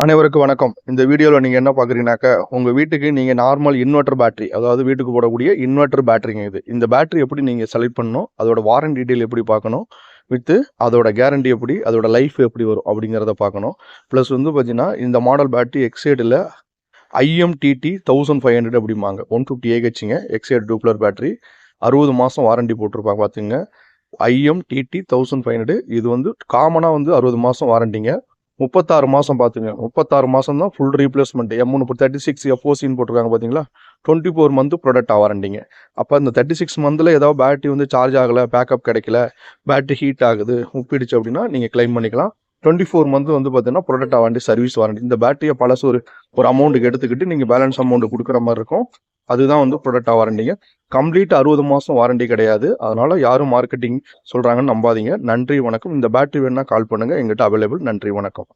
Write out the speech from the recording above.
அனைவருக்கும் வணக்கம். இந்த வீடியோவில் நீங்கள் என்ன பார்க்குறீங்கனாக்கா, உங்கள் வீட்டுக்கு நீங்கள் நார்மல் இன்வெர்ட்டர் பேட்டரி, அதாவது வீட்டுக்கு போடக்கூடிய இன்வெர்ட்டர் பேட்டரிங்க இது. இந்த பேட்டரி எப்படி நீங்கள் செலக்ட் பண்ணணும், அதோட வாரண்டி டீட்டெயில் எப்படி பார்க்கணும், வித்து அதோட கேரண்டி எப்படி, அதோட லைஃப் எப்படி வரும் அப்படிங்கிறத பார்க்கணும். ப்ளஸ் வந்து பார்த்தீங்கன்னா, இந்த மாடல் பேட்டரி எக்ஸைடில் IMTT 1500 அப்படிம்பாங்க. 150 AHங்க எக்ஸைடு டூப்ளர் பேட்டரி. 60 மாதம் வாரண்டி போட்டிருப்பாங்க பார்த்துங்க. IMTT 1500 இது வந்து காமனாக வந்து 60 மாதம் வாரண்டிங்க. 36 மாதம் பார்த்துங்க. 36 மாதம் தான் ஃபுல் ரீப்ளேஸ்மெண்ட். M36 FOCன்னு போட்டிருக்காங்க பார்த்தீங்களா, 24 மந்த் ப்ராடக்ட் வாரண்டிங்க. அப்போ இந்த 36 மந்தில் ஏதாவது பேட்டரி வந்து சார்ஜ் ஆகலை, பேக்கப் கிடைக்கல, பேட்டரி ஹீட் ஆகுது, உப்பிடுச்சு அப்படின்னா நீங்கள் கிளைம் பண்ணிக்கலாம். 24 மந்த் வந்து பார்த்தீங்கன்னா ப்ராடக்ட் வாரண்டி, சர்வீஸ் வாரண்டி. இந்த பேட்டரியை பழசு ஒரு அமௌண்ட்டுக்கு எடுத்துக்கிட்டு நீங்கள் பேலன்ஸ் அமௌண்ட் கொடுக்குற மாதிரி இருக்கும். அதுதான் வந்து ப்ராடக்ட் வாரண்டிங்க. கம்ப்ளீட் 60 மாதம் வாரண்டி கிடையாது. அதனால யாரும் மார்க்கெட்டிங் சொல்கிறாங்கன்னு நம்பாதீங்க. நன்றி, வணக்கம். இந்த பேட்டரி வேணுன்னா கால் பண்ணுங்கள், எங்கிட்ட அவைலபிள். நன்றி, வணக்கம்.